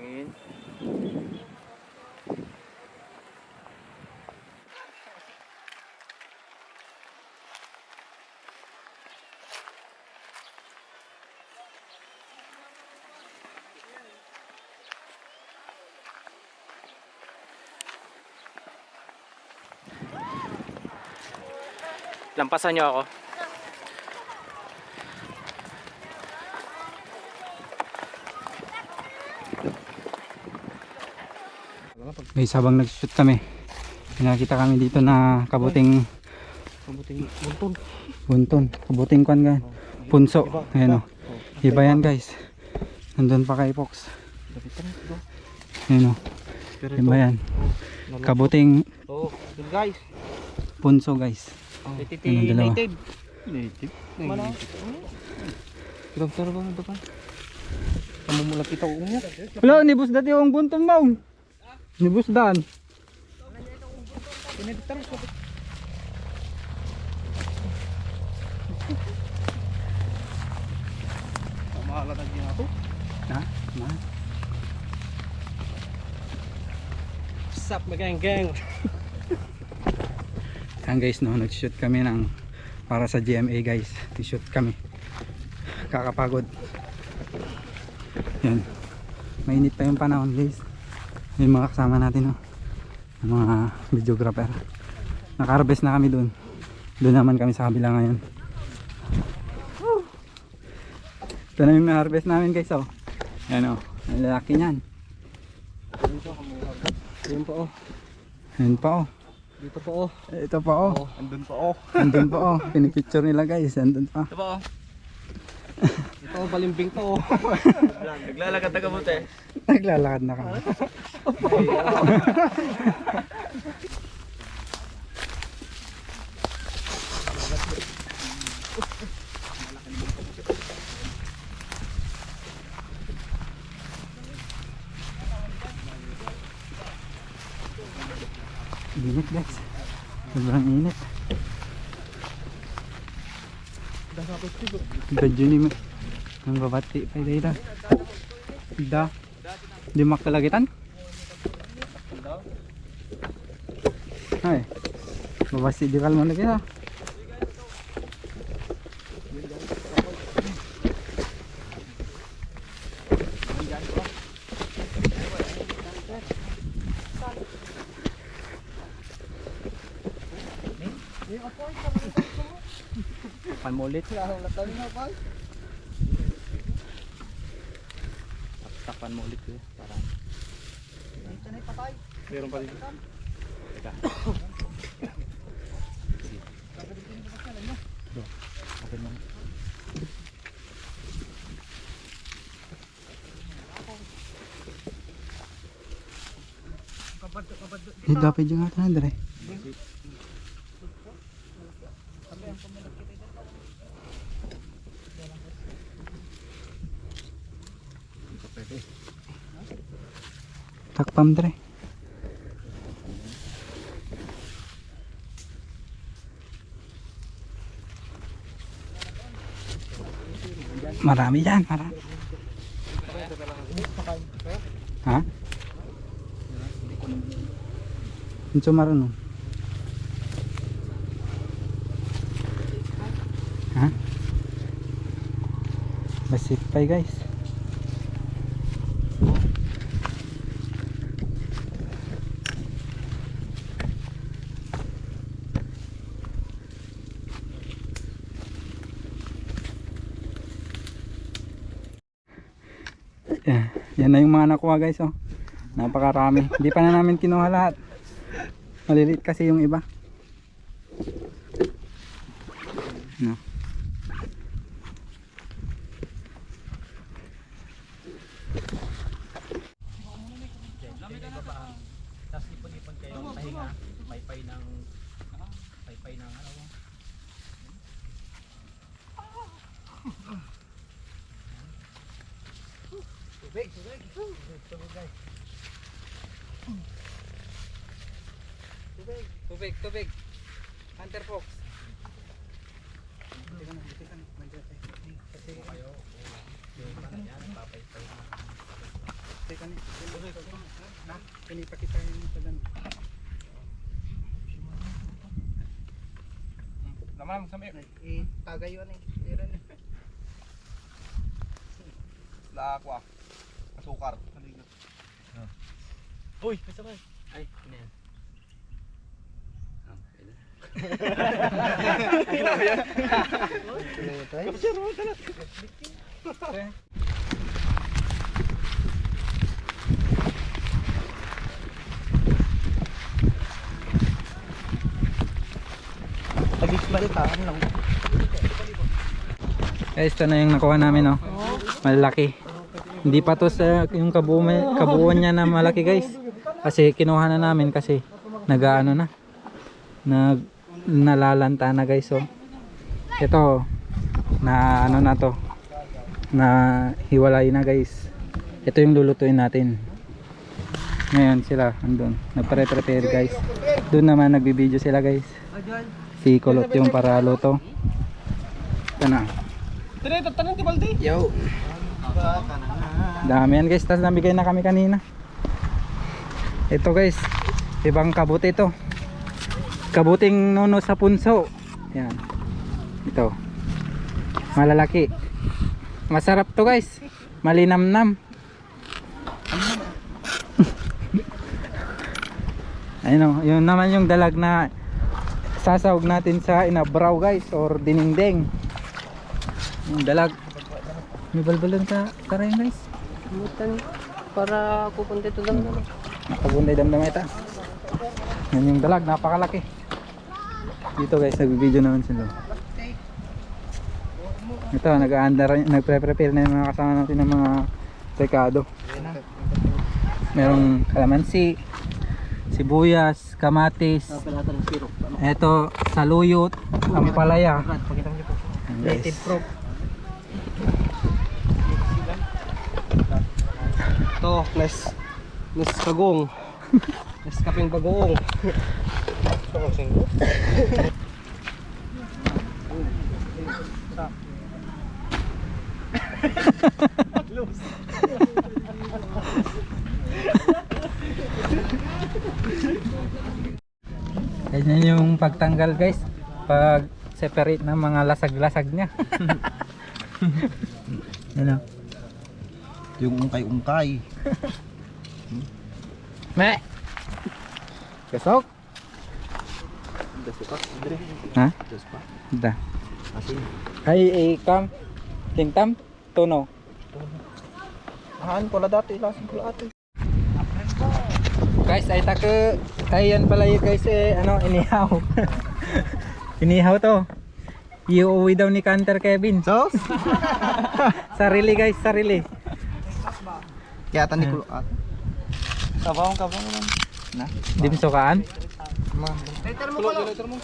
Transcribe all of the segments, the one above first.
Tingin. Lampasan niyo ako. Guys, habang nag-shoot kami, nakita kami dito na kabuting bunton, kabuting kwan gan, punso. Ayan o, iba yan guys. Nandun pa kay Fox. Ayan o, iba yan, kabuting Guys. punso guys. Native. Mana? Kita besar ba ng depan? Kamu mulai kita umumnya. Hello, nibus dati yung bunton mo. Nibus daan. Ini terus. Mahal lagi ako. Ha? Mahal. Sup, gang. Yan guys, no, nag-shoot kami ng para sa GMA guys. I-shoot kami. Kakapagod. Yan. Mainit pa yung panahon guys. Yung mga kasama natin, no, yung mga videographer. Naka-harvest na kami dun. Doon naman kami sa kabila ngayon. Ito na yung na-harvest namin guys, oh. Yan, oh. Ang lalaki nyan. Ayun pa oh. Yan pa, oh. Dito pa oh. Ito pa, oh. Andun pa oh. Andun pa, oh. Pinipicture nila guys. Andun pa. Ito pa oh. Ito oh, balimbing to oh. Naglalakad na kabuti. Naglalakad na kami. Init guys. Sobrang init. Gadyo ni ang babati pa dito. Da. Di makalagitan? Ay. Babasi di kalmo na kita. Panmulit sila ang latal na pa. Takpan mo ulit ko para. Dito na patay. Meron pa dito. Teka. Okay man. Hindi dapat yung ato na dre. Takpam dre. Marami yan, marami. Ha? Hinso marunong. Ha? Basit pa guys. Yan na yung mga nakuha guys, oh. Napakarami. Hindi pa na namin kinuha lahat. Maliliit kasi yung iba. No. Tapos ipon-ipon kayo ng pahinga. Paypay ng ano. Tubig guys. Tubig. Hunter Fox. Dito na. Kasi kayo. Yung yan, papaypay na. Teka ni. Na, kanita kita yung tagan. Naman sa may. Tagayon eh. Meron eh. Lakwa. Asukar. Uy, may sabay. Ay, ano yan? Guys, ito na yung nakuha namin, no? Malaki. Hindi pa to sa yung kabuuan niya na malaki, guys. Kasi kinuha na namin kasi nagaano na. Nalalanta na, guys. So, ito na ano na to. Na hiwalay na, guys. Ito yung lulutuin natin. Ngayon sila andun. Nagpre-prepare, guys. Doon naman nagbibideo sila, guys. Si Kulot yung para luto. Ito na. Yo. Dami yan, guys. Tapos nabigay na kami kanina. Ito, guys, ibang kabuti ito. Kabuting nuno sa punso. Yan. Ito. Malalaki. Masarap to, guys. Malinamnam. Ayun o. Yun naman yung dalag na sasawag natin sa inabraw, guys. Or dinindeng. Yung dalag. May balbalan ka rin, guys. Butan para pupunta ito damdam. Nakabunday damdam ito. Yan yung dalag, napakalaki. Dito, guys, nag-video naman sila. Ito, nagpre-prepare na yung mga kasama natin ng mga rekado. Merong kalamansi, sibuyas, kamatis. Ito, saluyot, ampalaya. Native prop. Ito, nes kagong. Nes kaping bagong. Ganyan yung pagtanggal, guys. Pag separate ng mga lasag-lasag niya. Ano? Yung ungkay-ungkay. Me. Kesok. Ha? Da. Ay, kam. Tingtam. Tuno. Ahan pala dati, lasing pala ate. Guys, ay take. Ayan pala yun, guys, ano, inihaw. Inihaw to. Iuwi daw ni Canter Kevin. So? Sarili, guys, sarili. Kaya tani kulo at. Kabang naman. Na. Dimsukaan. Later mo pala. Later mo.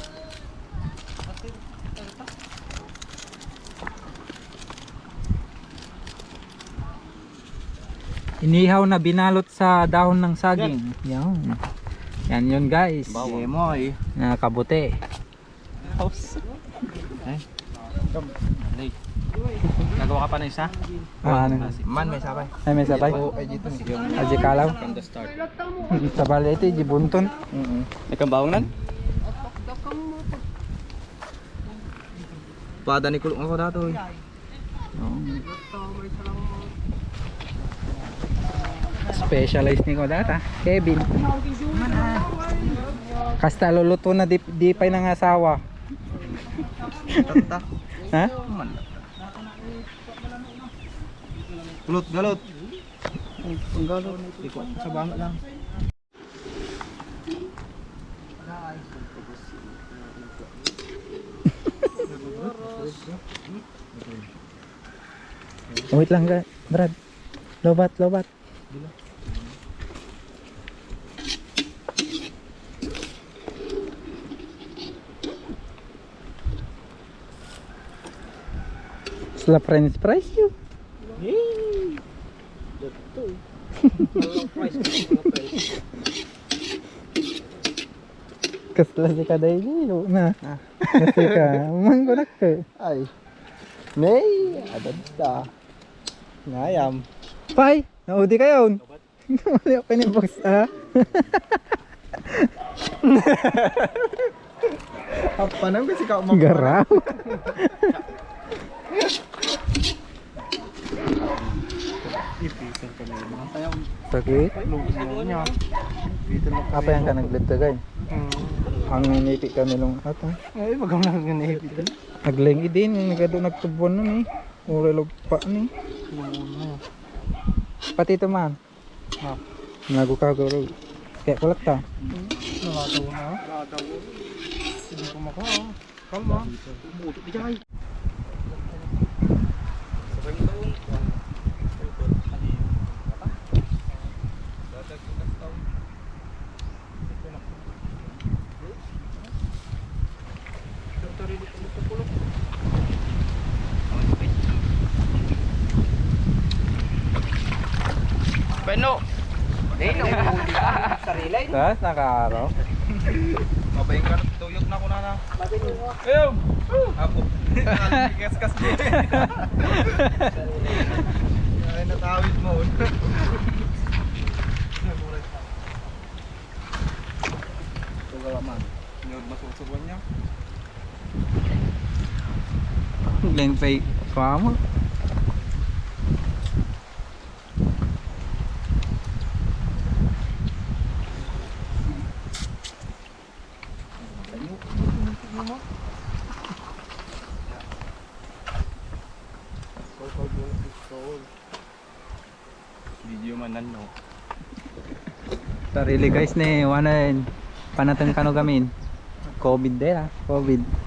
Inihaw na binalot sa dahon ng saging. Yan. Yan yun, guys. Yemoy. Nakabuti. House. Nagawa ka pa na isa? Ano? Man may sabay. Ay, may sabay. Ay dito ni. Aji kalaw. From the start. Sabali ito, jibunton. Nakambawang nan? Pada ni kulong ako dato. Specialized ni ko data. Kevin. Kasta luluto na di pa'y ng asawa. Tata. Ha? Kulot galot. Galot. Iko sa banga lang. Wait lang, Brad. Lobat, lobat. Sila French fries yun. Kasla si kaday niyo na. Kasi ka, manggunak ka. Ay. Nay, adad ta. Ngayam. Pai, naudi ka yun. Mali ako ni box ha. Apa nang kasi ka Garaw. ipisan ka na. Sayang Sakit. lumo niya. Ipisan mo. Apa yang ka naglitagay? Ang ninipi ka nilong ata. Ay, magaw na nga ipisan. Agling idin, nagado nagtubon nun eh. Uri pa ni. Pati ito man. Ha. Nagukagaro. Kaya kulat ta. Nakatawa na. Nakatawa. Hindi ko maka. Kalma. Umutot di jay. Peno. Tas nakaaraw. Mabayang ka na, tuyok na ako na na. Ayun! Apo. Kas-kas mo. Ay, natawid mo. Ito gawa man. Yung masusubuan niya. Agling fake. Kama. Video man no. Tarili guys ni, wanan panatang kano gamin. COVID din ha. COVID.